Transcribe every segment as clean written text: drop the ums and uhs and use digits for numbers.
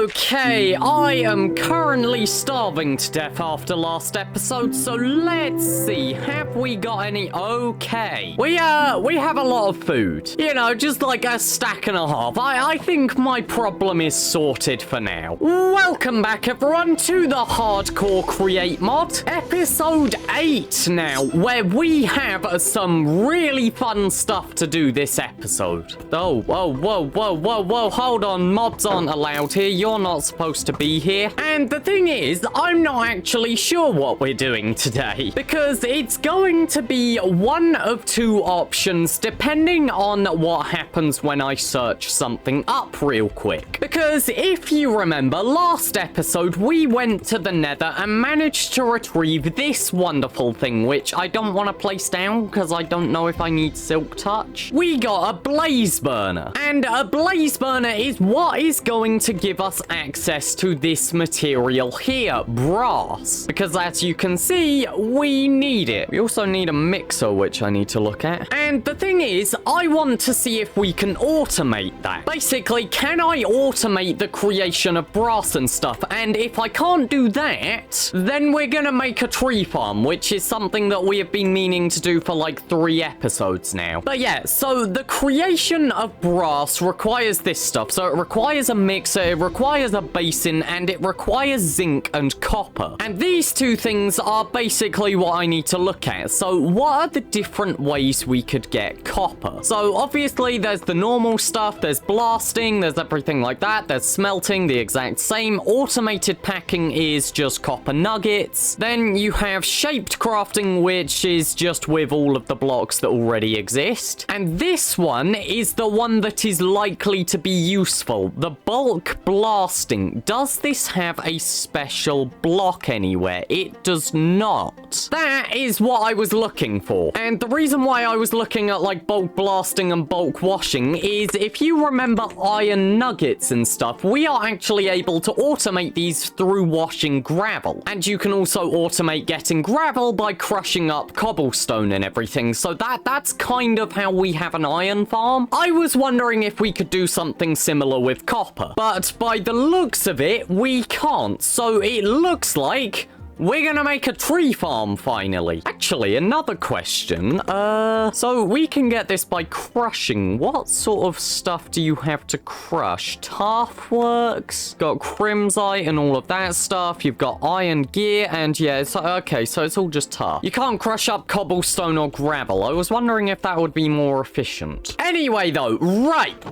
Okay, I am currently starving to death after last episode, so let's see, have we got any? Okay, we have a lot of food, you know, just like a stack and a half. I think my problem is sorted for now. Welcome back everyone to the Hardcore Create mod, episode 8 now, where we have some really fun stuff to do this episode. Oh, whoa, hold on, mobs aren't allowed here, you're not supposed to be here. And the thing is, I'm not actually sure what we're doing today, because it's going to be one of two options depending on what happens when I search something up real quick. Because if you remember, last episode we went to the Nether and managed to retrieve this wonderful thing, which I don't want to place down because I don't know if I need silk touch. We got a blaze burner, and a blaze burner is what is going to give us access to this material here, brass, because as you can see, we need it. We also need a mixer, which I need to look at. And the thing is, I want to see if we can automate that. Basically, can I automate the creation of brass and stuff? And if I can't do that, then we're gonna make a tree farm, which is something that we have been meaning to do for like 3 episodes now. But yeah, so the creation of brass requires this stuff. So it requires a mixer, it requires a basin, and it requires zinc and copper. And these two things are basically what I need to look at. So what are the different ways we could get copper? So obviously there's the normal stuff, there's blasting, there's everything like that, there's smelting, the exact same. Automated packing is just copper nuggets. Then you have shaped crafting, which is just with all of the blocks that already exist. And this one is the one that is likely to be useful, the bulk blasting. Does this have a special block anywhere? It does not. That is what I was looking for. And the reason why I was looking at like bulk blasting and bulk washing is, if you remember iron nuggets and stuff, we are actually able to automate these through washing gravel. And you can also automate getting gravel by crushing up cobblestone and everything. So that's kind of how we have an iron farm. I was wondering if we could do something similar with copper, but by the looks of it, we can't. So it looks like we're gonna make a tree farm finally. Actually, another question. So we can get this by crushing. What sort of stuff do you have to crush? Turfworks, got crimsite and all of that stuff. You've got iron gear, and yeah, it's okay, so it's all just tar. You can't crush up cobblestone or gravel. I was wondering if that would be more efficient. Anyway though, right.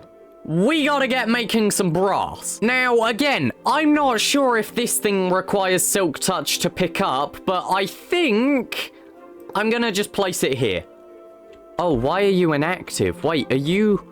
We gotta get making some brass. Now, again, I'm not sure if this thing requires silk touch to pick up, but I think I'm gonna just place it here. Oh, why are you inactive? Wait, are you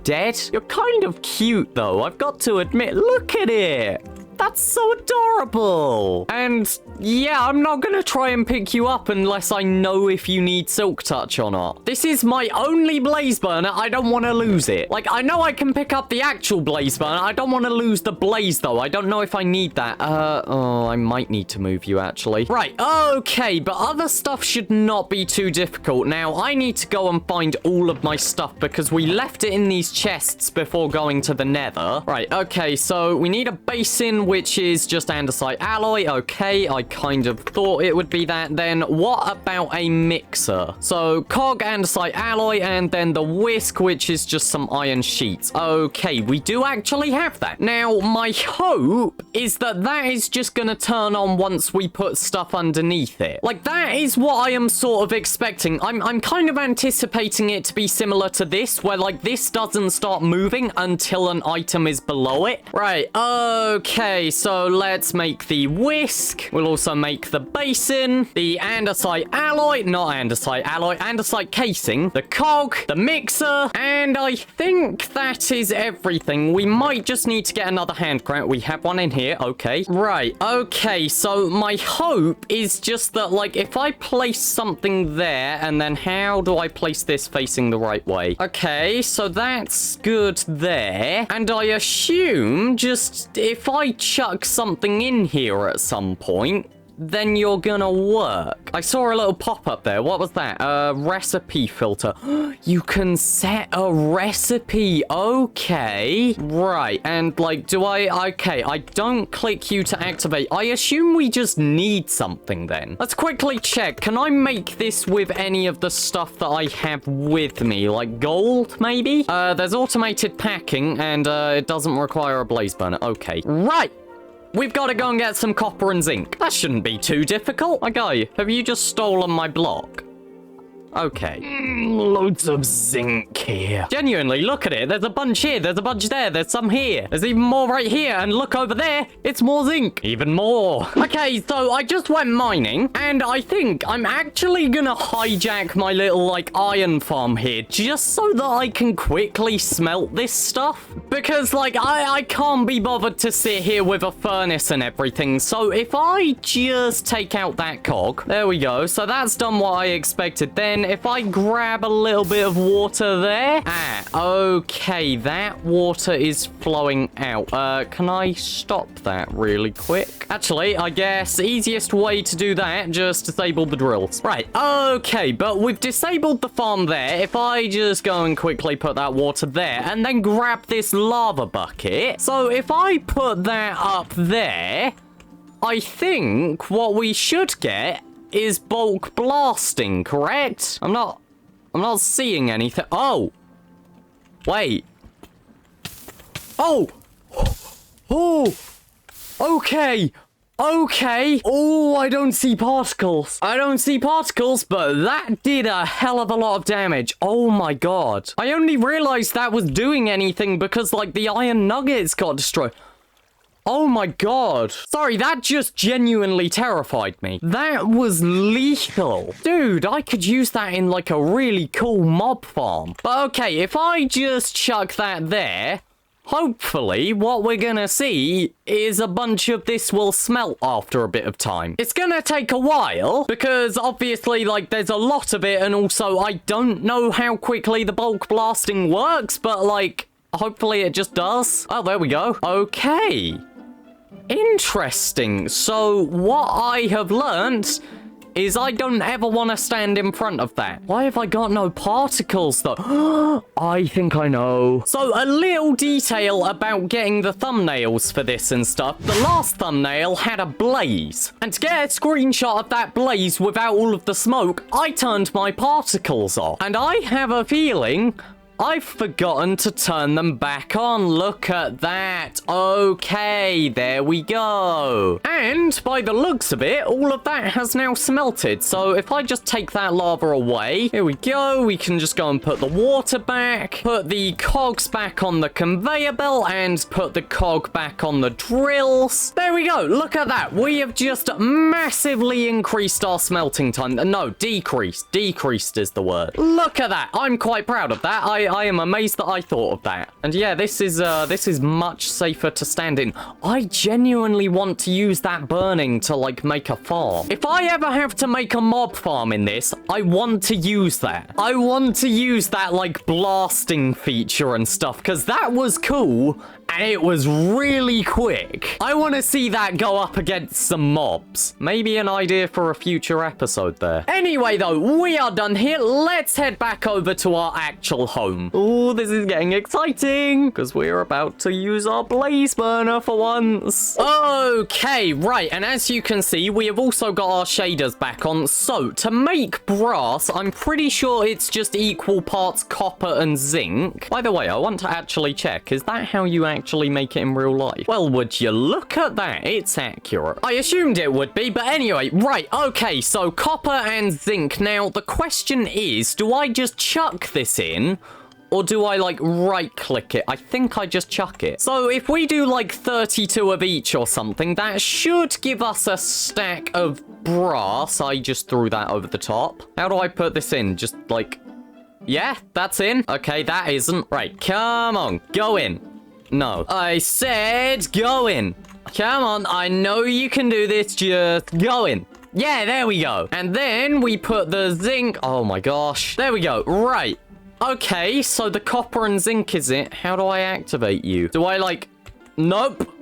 dead? You're kind of cute, though. I've got to admit, look at it. That's so adorable. And yeah, I'm not gonna try and pick you up unless I know if you need silk touch or not. This is my only blaze burner. I don't want to lose it. Like, I know I can pick up the actual blaze burner. I don't want to lose the blaze though. I don't know if I need that. Oh, I might need to move you actually. Right, okay, but other stuff should not be too difficult. Now, I need to go and find all of my stuff because we left it in these chests before going to the Nether. Right, okay, so we need a basin, which is just andesite alloy. Okay, I kind of thought it would be that. Then what about a mixer? So cog, andesite alloy, and then the whisk, which is just some iron sheets. Okay, we do actually have that. Now, my hope is that that is just gonna turn on once we put stuff underneath it. Like, that is what I am sort of expecting. I'm kind of anticipating it to be similar to this, where like this doesn't start moving until an item is below it. Right, okay. So let's make the whisk. We'll also make the basin, the andesite alloy, not andesite alloy, andesite casing, the cog, the mixer, and I think that is everything. We might just need to get another hand crank. We have one in here. Okay. Right. Okay. So my hope is just that, like, if I place something there, and then how do I place this facing the right way? Okay. So that's good there. And I assume just if I chuck something in here at some point, then you're gonna work. I saw a little pop-up there. What was that? Recipe filter. You can set a recipe. Okay. Right, and like, okay, I don't click you to activate. I assume we just need something then. Let's quickly check. Can I make this with any of the stuff that I have with me? Like gold, maybe? There's automated packing, and it doesn't require a blaze burner. Okay. Right. We've got to go and get some copper and zinc. That shouldn't be too difficult. Okay, have you just stolen my block? Okay. Loads of zinc here. Genuinely, look at it. There's a bunch here. There's a bunch there. There's some here. There's even more right here. And look over there. It's more zinc. Even more. Okay, so I just went mining. And I think I'm actually gonna hijack my little, like, iron farm here. Just so that I can quickly smelt this stuff. Because, like, I can't be bothered to sit here with a furnace and everything. So if I just take out that cog. There we go. So that's done what I expected. Then if I grab a little bit of water there. Okay, that water is flowing out. Can I stop that really quick? Actually, I guess easiest way to do that, just disable the drills. Right, okay, but we've disabled the farm there. If I just go and quickly put that water there and then grab this lava bucket. So if I put that up there, I think what we should get is bulk blasting, correct? I'm not seeing anything. Oh, wait. Oh, okay. Oh, I don't see particles. But that did a hell of a lot of damage. Oh my god. I only realized that was doing anything because, like, the iron nuggets got destroyed. Oh my god. Sorry, that just genuinely terrified me. That was lethal. Dude, I could use that in like a really cool mob farm. But okay, if I just chuck that there, hopefully what we're gonna see is a bunch of this will smelt after a bit of time. It's gonna take a while because obviously, like, there's a lot of it, and also I don't know how quickly the bulk blasting works, but like, hopefully it just does. Oh, there we go. Okay. Interesting. So what I have learnt is I don't ever want to stand in front of that. Why have I got no particles though? I think I know. So a little detail about getting the thumbnails for this and stuff. The last thumbnail had a blaze. And to get a screenshot of that blaze without all of the smoke, I turned my particles off. And I have a feeling I've forgotten to turn them back on. Look at that. Okay, there we go. And by the looks of it, all of that has now smelted. So if I just take that lava away, here we go. We can just go and put the water back, put the cogs back on the conveyor belt, and put the cog back on the drills. There we go. Look at that. We have just massively increased our smelting time. No, decreased. Decreased is the word. Look at that. I'm quite proud of that. I am amazed that I thought of that. And yeah, this is much safer to stand in. I genuinely want to use that burning to, like, make a farm. If I ever have to make a mob farm in this, I want to use that. I want to use that, like, blasting feature and stuff, because that was cool. And it was really quick. I want to see that go up against some mobs. Maybe an idea for a future episode there. Anyway, though, we are done here. Let's head back over to our actual home. Oh, this is getting exciting because we're about to use our blaze burner for once. Okay, right. And as you can see, we have also got our shaders back on. So to make brass, I'm pretty sure it's just equal parts copper and zinc. By the way, I want to actually check. Is that how you actually make it in real life? Well, would you look at that? It's accurate. I assumed it would be, but anyway, right, okay, so copper and zinc. Now, the question is, do I just chuck this in, or do I, like, right-click it? I think I just chuck it. So if we do, like, 32 of each or something, that should give us a stack of brass. I just threw that over the top. How do I put this in? Just, like, yeah, that's in. Okay, that isn't. Right, come on, go in. No. I said go in. Come on, I know you can do this, just go in. Yeah, there we go. And then we put the zinc. Oh my gosh. There we go. Right. Okay, so the copper and zinc is it. How do I activate you? Do I, like... Nope.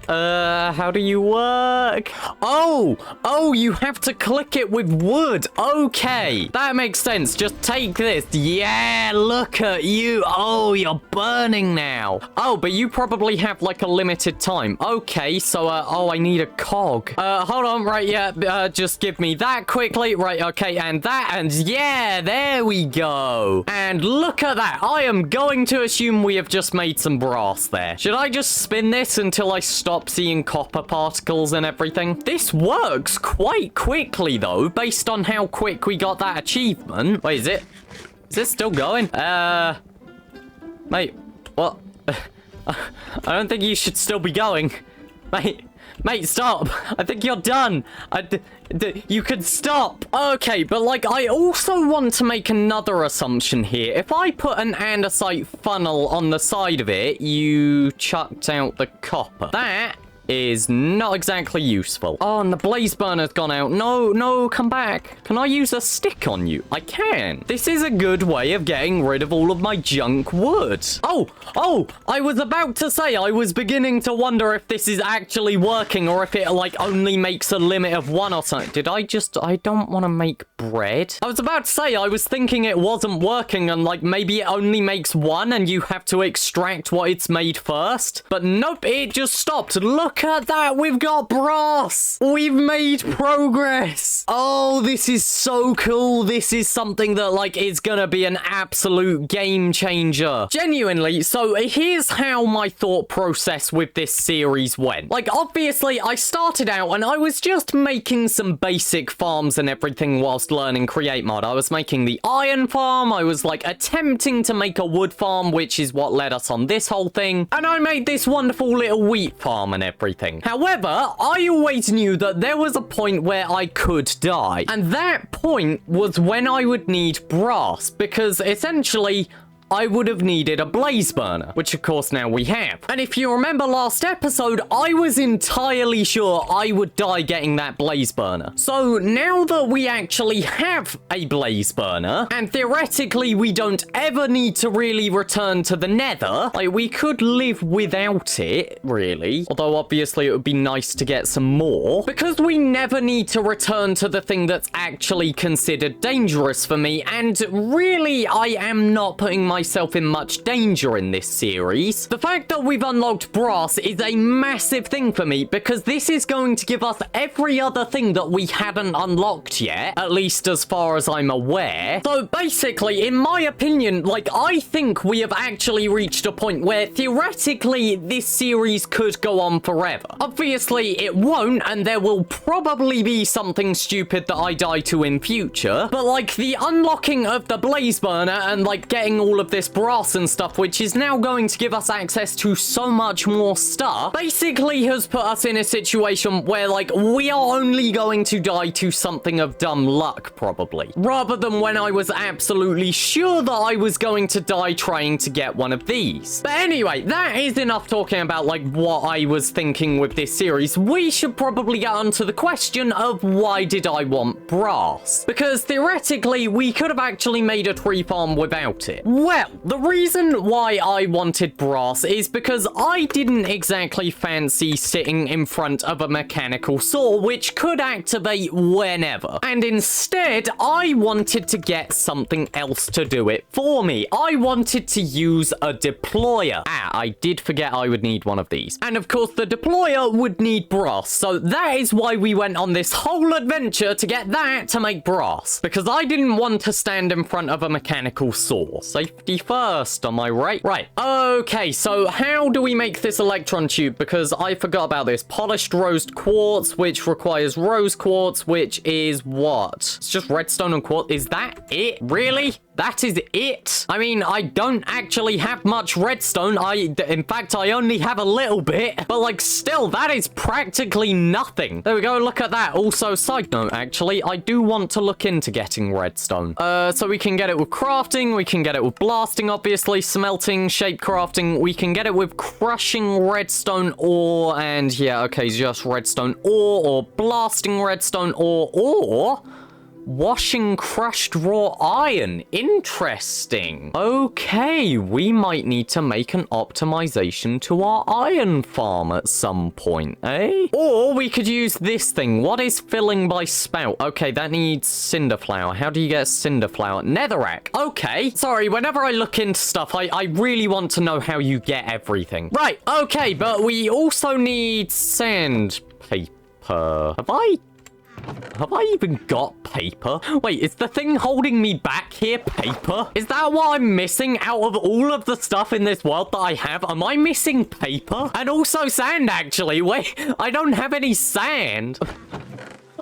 How do you work? Oh, you have to click it with wood. Okay, that makes sense. Just take this. Yeah, look at you. Oh, you're burning now. Oh, but you probably have like a limited time. Okay, so, I need a cog. Hold on, right, yeah, just give me that quickly. Right, okay, and that, and yeah, there we go. And look at that. I am going to assume we have just made some brass there. Should I just spin this until I stop seeing copper particles and everything? This works quite quickly, though, based on how quick we got that achievement. Wait, is this still going? Mate, what? I don't think you should still be going. Mate, stop. I think you're done. You could stop. Okay, but like, I also want to make another assumption here. If I put an andesite funnel on the side of it, you chucked out the copper. That is not exactly useful. Oh, and the blaze burner's gone out. No, come back. Can I use a stick on you? I can. This is a good way of getting rid of all of my junk wood. Oh, I was about to say, I was beginning to wonder if this is actually working or if it, like, only makes a limit of one or something. I don't want to make bread. I was about to say, I was thinking it wasn't working and, like, maybe it only makes one and you have to extract what it's made first. But nope, it just stopped. Look at that, we've got brass. We've made progress. Oh, this is so cool. This is something that, like, is gonna be an absolute game changer. Genuinely, so here's how my thought process with this series went. Like, obviously, I started out and I was just making some basic farms and everything whilst learning Create Mod. I was making the iron farm. I was, like, attempting to make a wood farm, which is what led us on this whole thing. And I made this wonderful little wheat farm and everything. However, I always knew that there was a point where I could die. And that point was when I would need brass, because essentially I would have needed a blaze burner, which of course now we have. And if you remember last episode, I was entirely sure I would die getting that blaze burner. So now that we actually have a blaze burner, and theoretically we don't ever need to really return to the nether, like, we could live without it, really. Although obviously it would be nice to get some more. Because we never need to return to the thing that's actually considered dangerous for me, and really I am not putting myself in much danger in this series. The fact that we've unlocked brass is a massive thing for me, because this is going to give us every other thing that we haven't unlocked yet, at least as far as I'm aware. So basically, in my opinion, like, I think we have actually reached a point where theoretically this series could go on forever. Obviously it won't, and there will probably be something stupid that I die to in future, but like, the unlocking of the blaze burner and like getting all of this brass and stuff, which is now going to give us access to so much more stuff, basically has put us in a situation where, like, we are only going to die to something of dumb luck, probably, rather than when I was absolutely sure that I was going to die trying to get one of these. But anyway, that is enough talking about, like, what I was thinking with this series. We should probably get onto the question of why did I want brass? Because theoretically, we could have actually made a tree farm without it. Well, the reason why I wanted brass is because I didn't exactly fancy sitting in front of a mechanical saw which could activate whenever. And instead, I wanted to get something else to do it for me. I wanted to use a deployer. I did forget I would need one of these. And of course, the deployer would need brass. So that is why we went on this whole adventure to get that to make brass. Because I didn't want to stand in front of a mechanical saw. Safety first, am I right? Right. Okay, so how do we make this electron tube? Because I forgot about this. Polished rose quartz, which requires rose quartz, which is what? It's just redstone and quartz. Is that it? Really? That is it? I mean, I don't actually have much redstone. In fact, I only have a little bit. But, like, still, that is practically nothing. There we go, look at that. Also, side note, actually, I do want to look into getting redstone. So we can get it with crafting, we can get it with blasting, obviously, smelting, shape crafting. We can get it with crushing redstone ore, and yeah, okay, just redstone ore, or blasting redstone ore, or Washing crushed raw iron. Interesting. Okay, we might need to make an optimization to our iron farm at some point, eh? Or we could use this thing. What is filling by spout? Okay, that needs cinder flour. How do you get cinder flour? Netherrack. Okay. Sorry, whenever I look into stuff, I really want to know how you get everything. Right, okay, but we also need sandpaper. Have I even got paper? Wait, is the thing holding me back here paper? Is that what I'm missing out of all of the stuff in this world that I have? Am I missing paper? And also sand, actually. Wait, I don't have any sand.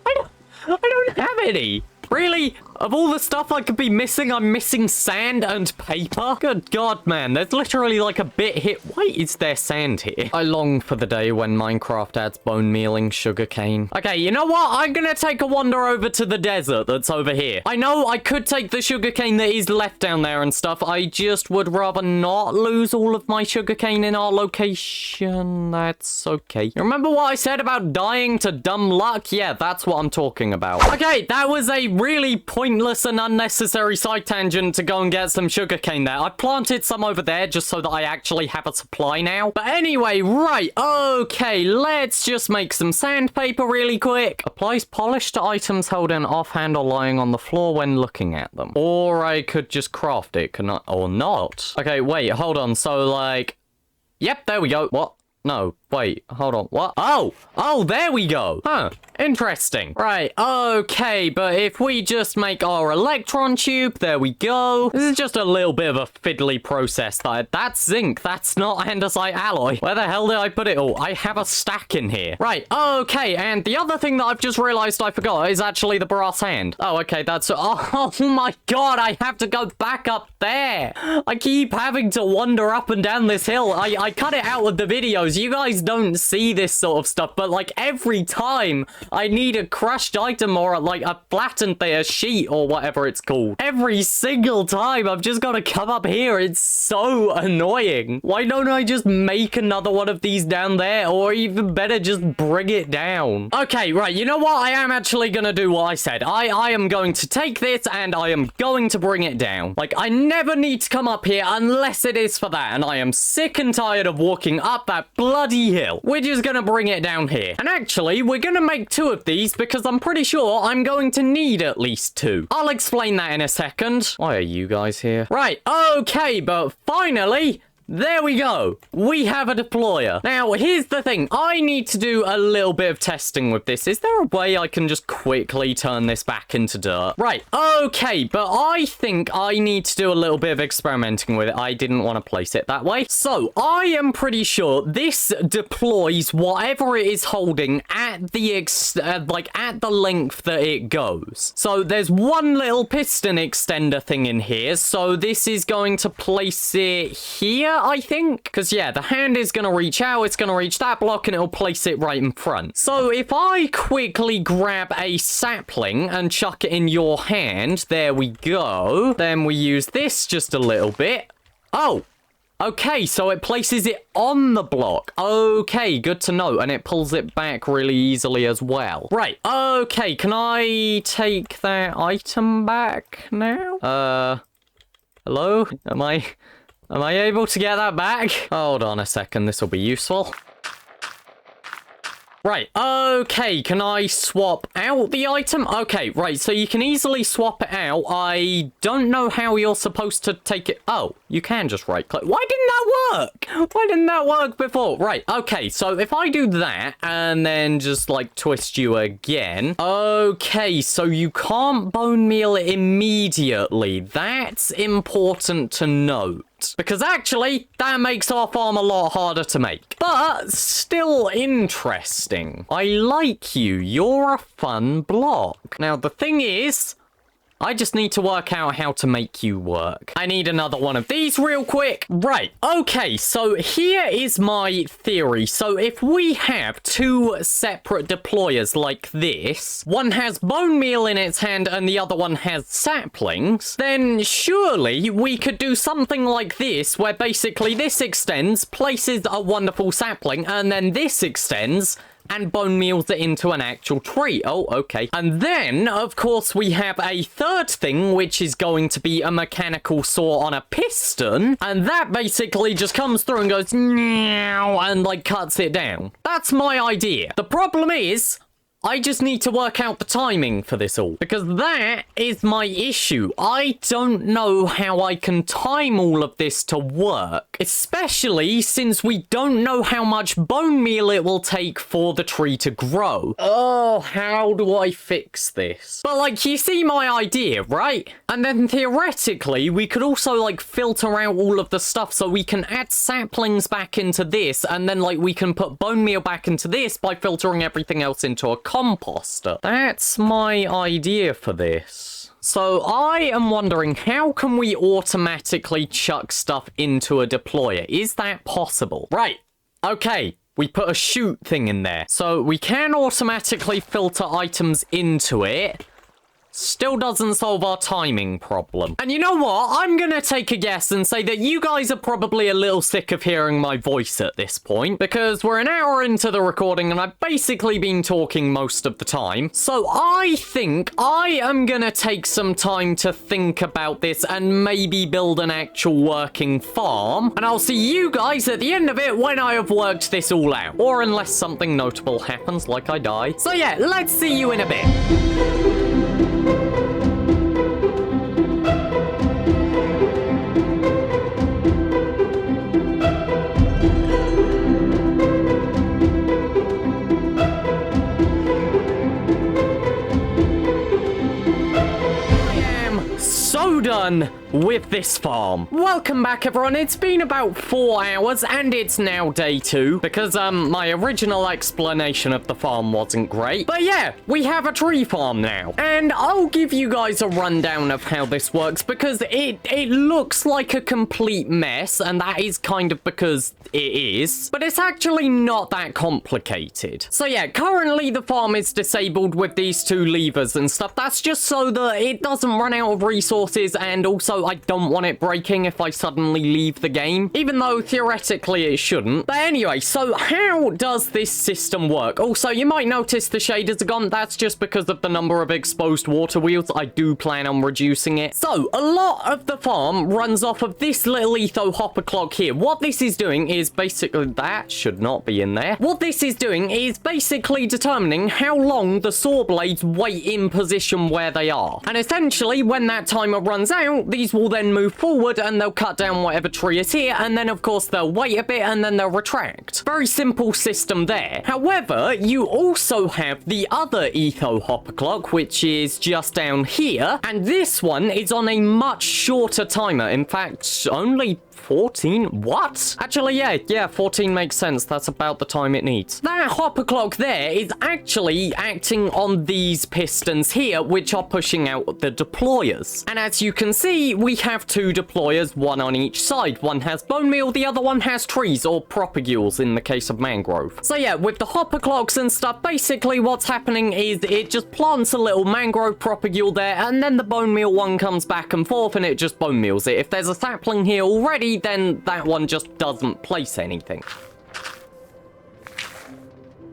I don't have any. Really? Of all the stuff I could be missing, I'm missing sand and paper? Good God, man. There's literally like a bit here. Why is there sand here? I long for the day when Minecraft adds bone mealing sugarcane. Okay, you know what? I'm gonna take a wander over to the desert that's over here. I know I could take the sugarcane that is left down there and stuff. I just would rather not lose all of my sugarcane in our location. That's okay. You remember what I said about dying to dumb luck? Yeah, that's what I'm talking about. Okay, that was a really pointless and unnecessary side tangent to go and get some sugarcane there. I planted some over there just so that I actually have a supply now. But anyway, right, okay, let's just make some sandpaper really quick. Applies polish to items held in offhand or lying on the floor when looking at them. Or I could just craft it, can I? Or not. Okay, wait, hold on. So, like, yep, there we go. What? No, wait, hold on, what? Oh, there we go. Huh, interesting. Right, okay, but if we just make our electron tube, there we go. This is just a little bit of a fiddly process. That's zinc, that's not andesite alloy. Where the hell did I put it all? I have a stack in here. Right, okay, and the other thing that I've just realized I forgot is actually the brass hand. Oh, okay, that's, oh my God, I have to go back up there. I keep having to wander up and down this hill. I cut it out of the videos. You guys don't see this sort of stuff, but like every time I need a crushed item or like a flattened thing, a sheet or whatever it's called, every single time I've just got to come up here. It's so annoying. Why don't I just make another one of these down there, or even better, just bring it down? Okay, right, you know what? I am actually gonna do what I said. I am going to take this and I am going to bring it down. Like, I never need to come up here unless it is for that, and I am sick and tired of walking up that bloody hill. We're just gonna bring it down here. And actually, we're gonna make 2 of these because I'm pretty sure I'm going to need at least 2. I'll explain that in a second. Why are you guys here? Right, okay, but finally, there we go. We have a deployer. Now, here's the thing. I need to do a little bit of testing with this. Is there a way I can just quickly turn this back into dirt? Right. Okay, but I think I need to do a little bit of experimenting with it. I didn't want to place it that way. So, I am pretty sure this deploys whatever it is holding at the at the length that it goes. So, there's one little piston extender thing in here. So, this is going to place it here, I think. Because, yeah, the hand is going to reach out, it's going to reach that block, and it'll place it right in front. So, if I quickly grab a sapling and chuck it in your hand, there we go. Then we use this just a little bit. Oh! Okay, so it places it on the block. Okay, good to know. And it pulls it back really easily as well. Right, okay, can I take that item back now? Hello? Am I able to get that back? Hold on a second, this will be useful. Right, okay, can I swap out the item? Okay, right, so you can easily swap it out. I don't know how you're supposed to take it. Oh, you can just right-click. Why didn't that work? Why didn't that work before? Right, okay, so if I do that and then just, like, twist you again. Okay, so you can't bone meal it immediately. That's important to note. Because actually, that makes our farm a lot harder to make. But still interesting. I like you. You're a fun block. Now, the thing is, I just need to work out how to make you work. I need another one of these real quick. Right, okay, so here is my theory. So if we have 2 separate deployers like this, one has bone meal in its hand and the other one has saplings, then surely we could do something like this, where basically this extends, places a wonderful sapling, and then this extends, and bone meals it into an actual tree. Oh, okay. And then, of course, we have a third thing, which is going to be a mechanical saw on a piston, and that basically just comes through and goes, meow, and like cuts it down. That's my idea. The problem is, I just need to work out the timing for this all, because that is my issue. I don't know how I can time all of this to work, especially since we don't know how much bone meal it will take for the tree to grow. Oh, how do I fix this? But like, you see my idea, right? And then theoretically, we could also like filter out all of the stuff so we can add saplings back into this, and then like we can put bone meal back into this by filtering everything else into a composter. That's my idea for this. So I am wondering, how can we automatically chuck stuff into a deployer? Is that possible? Right. Okay. We put a chute thing in there. So we can automatically filter items into it. Still doesn't solve our timing problem. And you know what? I'm gonna take a guess and say that you guys are probably a little sick of hearing my voice at this point, because we're an hour into the recording and I've basically been talking most of the time. So I think I am gonna take some time to think about this and maybe build an actual working farm. And I'll see you guys at the end of it when I have worked this all out. Or unless something notable happens, like I die. So yeah, let's see you in a bit. So done with this farm. Welcome back, everyone. It's been about 4 hours and it's now day 2 because my original explanation of the farm wasn't great. But yeah, we have a tree farm now, and I'll give you guys a rundown of how this works because it looks like a complete mess, and that is kind of because it is, but it's actually not that complicated. So yeah, currently the farm is disabled with these 2 levers and stuff. That's just so that it doesn't run out of resources, and also I don't want it breaking if I suddenly leave the game, even though theoretically it shouldn't. But anyway, so how does this system work? Also, you might notice the shaders are gone. That's just because of the number of exposed water wheels. I do plan on reducing it. So a lot of the farm runs off of this little etho hopper clock here. What this is doing is basically, that should not be in there. What this is doing is basically determining how long the saw blades wait in position where they are. And essentially, when that timer runs out, these will then move forward and they'll cut down whatever tree is here, and then of course they'll wait a bit and then they'll retract. Very simple system there. However, you also have the other etho hopper clock, which is just down here, and this one is on a much shorter timer. In fact, only 14? What? Actually, yeah, 14 makes sense. That's about the time it needs. That hopper clock there is actually acting on these pistons here, which are pushing out the deployers. And as you can see, we have 2 deployers, one on each side. One has bone meal, the other one has trees, or propagules in the case of mangrove. So yeah, with the hopper clocks and stuff, basically what's happening is it just plants a little mangrove propagule there, and then the bone meal one comes back and forth, and it just bone meals it. If there's a sapling here already, then that one just doesn't place anything.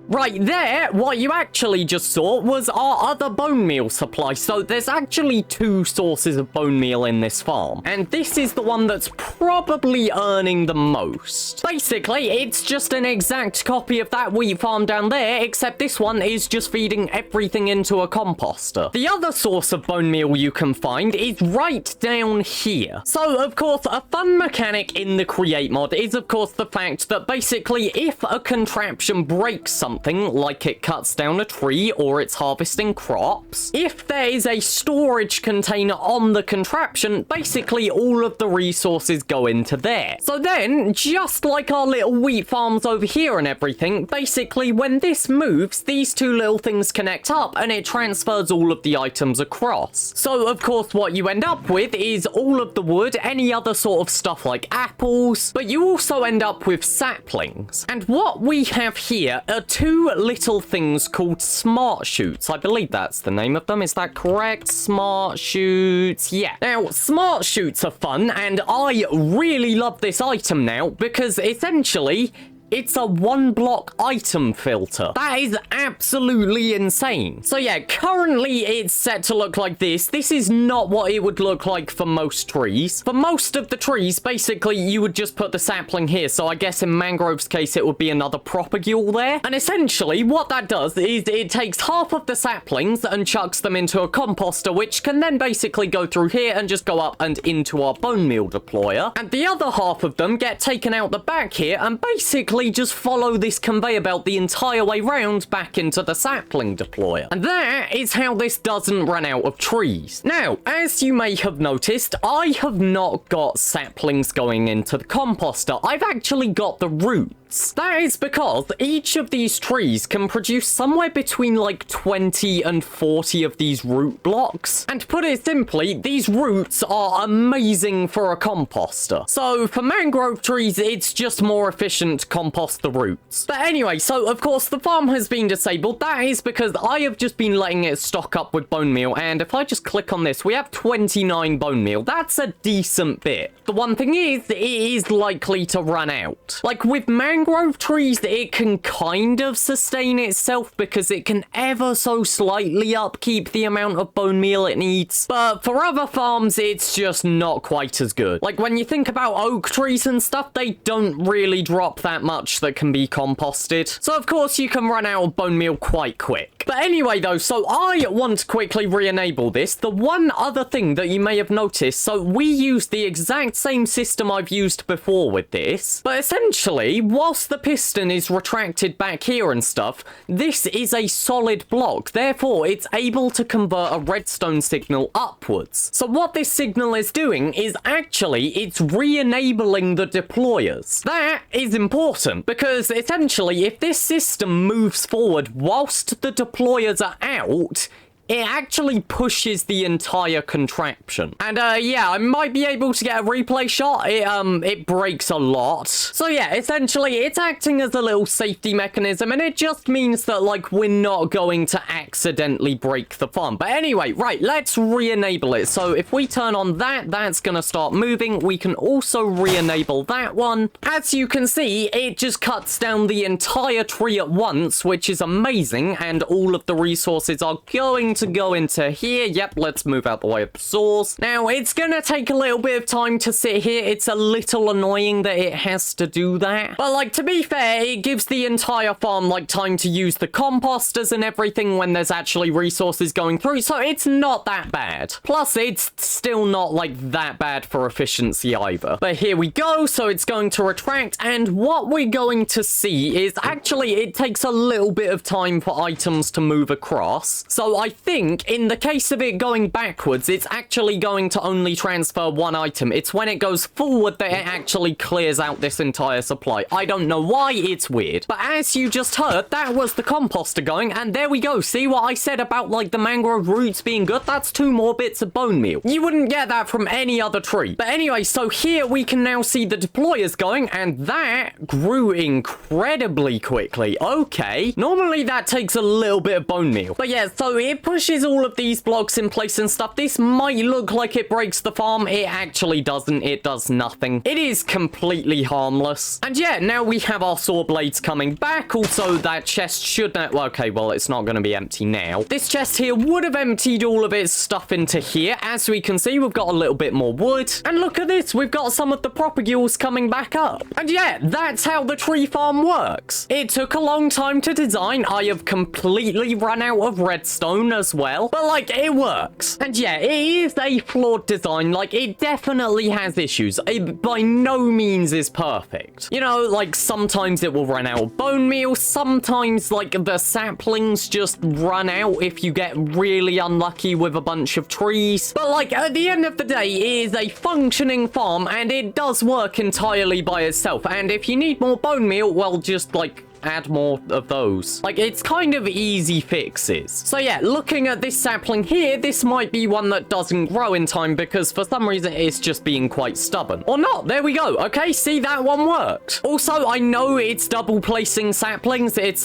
Right there, what you actually just saw was our other bone meal supply. So there's actually 2 sources of bone meal in this farm, and this is the one that's probably earning the most. Basically, it's just an exact copy of that wheat farm down there, except this one is just feeding everything into a composter. The other source of bone meal you can find is right down here. So, of course, a fun mechanic in the create mod is, of course, the fact that basically if a contraption breaks something, like it cuts down a tree or it's harvesting crops, if there is a storage container on the contraption, basically all of the resources go into there. So then, just like our little wheat farms over here and everything, basically when this moves, these 2 little things connect up and it transfers all of the items across. So of course what you end up with is all of the wood, any other sort of stuff like apples, but you also end up with saplings. And what we have here are 2 little things called smart shoots. I believe that's the name of them. Is that correct? Smart shoots. Yeah. Now, smart shoots are fun, and I really love this item now because essentially it's a 1-block item filter. That is absolutely insane. So yeah, currently it's set to look like this. This is not what it would look like for most trees. For most of the trees, basically, you would just put the sapling here. So I guess in Mangrove's case, it would be another propagule there. And essentially, what that does is it takes half of the saplings and chucks them into a composter, which can then basically go through here and just go up and into our bone meal deployer. And the other half of them get taken out the back here and basically just follow this conveyor belt the entire way round back into the sapling deployer. And that is how this doesn't run out of trees. Now, as you may have noticed, I have not got saplings going into the composter. I've actually got the roots. That is because each of these trees can produce somewhere between like 20 and 40 of these root blocks. And to put it simply, these roots are amazing for a composter. So for mangrove trees, it's just more efficient to compost the roots. But anyway, so of course the farm has been disabled. That is because I have just been letting it stock up with bone meal. And if I just click on this, we have 29 bone meal. That's a decent bit. The one thing is, it is likely to run out. Like with mangrove trees, it can kind of sustain itself because it can ever so slightly upkeep the amount of bone meal it needs. But for other farms, it's just not quite as good. Like when you think about oak trees and stuff, they don't really drop that much that can be composted. So of course you can run out of bone meal quite quick. But anyway though, so I want to quickly re-enable this. The one other thing that you may have noticed, so we use the exact same system I've used before with this, but essentially, whilst the piston is retracted back here and stuff, this is a solid block. Therefore, it's able to convert a redstone signal upwards. So what this signal is doing is actually, it's re-enabling the deployers. That is important because essentially, if this system moves forward whilst the deployers are out, it actually pushes the entire contraption. And yeah, I might be able to get a replay shot. It breaks a lot. So yeah, essentially it's acting as a little safety mechanism, and it just means that like we're not going to accidentally break the farm. But anyway, right, let's re-enable it. So if we turn on that, that's gonna start moving. We can also re-enable that one. As you can see, it just cuts down the entire tree at once, which is amazing, and all of the resources are going to go into here. Yep, let's move out the way of the saws. Now, it's gonna take a little bit of time to sit here. It's a little annoying that it has to do that. But, like, to be fair, it gives the entire farm, like, time to use the composters and everything when there's actually resources going through, so it's not that bad. Plus, it's still not, like, that bad for efficiency either. But here we go, so it's going to retract, and what we're going to see is actually it takes a little bit of time for items to move across. So I think in the case of it going backwards, it's actually going to only transfer one item. It's when it goes forward that it actually clears out this entire supply. I don't know why, it's weird. But as you just heard, that was the composter going, and there we go. See what I said about like the mangrove roots being good? That's 2 more bits of bone meal. You wouldn't get that from any other tree. But anyway, so here we can now see the deployers going, and that grew incredibly quickly. Okay. Normally that takes a little bit of bone meal. But yeah, so it pushes all of these blocks in place and stuff. This might look like it breaks the farm. It actually doesn't. It does nothing. It is completely harmless. And yeah, now we have our saw blades coming back. Also, that chest should not... Well, okay, well, it's not going to be empty now. This chest here would have emptied all of its stuff into here. As we can see, we've got a little bit more wood. And look at this. We've got some of the propagules coming back up. And yeah, that's how the tree farm works. It took a long time to design. I have completely run out of redstone as well, but like it works. And yeah, it is a flawed design. Like it definitely has issues. It by no means is perfect. You know, like sometimes it will run out of bone meal. Sometimes like the saplings just run out if you get really unlucky with a bunch of trees. But like at the end of the day, it is a functioning farm and it does work entirely by itself. And if you need more bone meal, well, just like add more of those. Like, it's kind of easy fixes. So yeah, looking at this sapling here, this might be one that doesn't grow in time because for some reason it's just being quite stubborn. Or not, there we go. Okay, see, that one worked. Also, I know it's double placing saplings. It's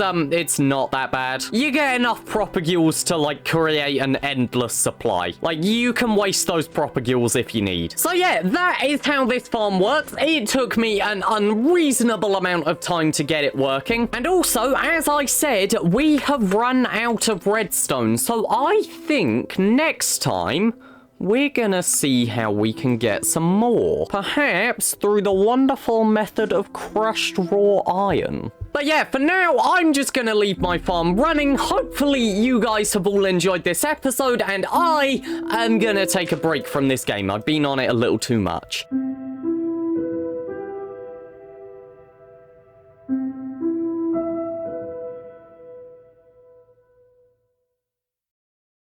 not that bad. You get enough propagules to, like, create an endless supply. Like, you can waste those propagules if you need. So yeah, that is how this farm works. It took me an unreasonable amount of time to get it working. And also, as I said, we have run out of redstone. So I think next time we're gonna see how we can get some more. Perhaps through the wonderful method of crushed raw iron. But yeah, for now, I'm just gonna leave my farm running. Hopefully, you guys have all enjoyed this episode, and I am gonna take a break from this game. I've been on it a little too much.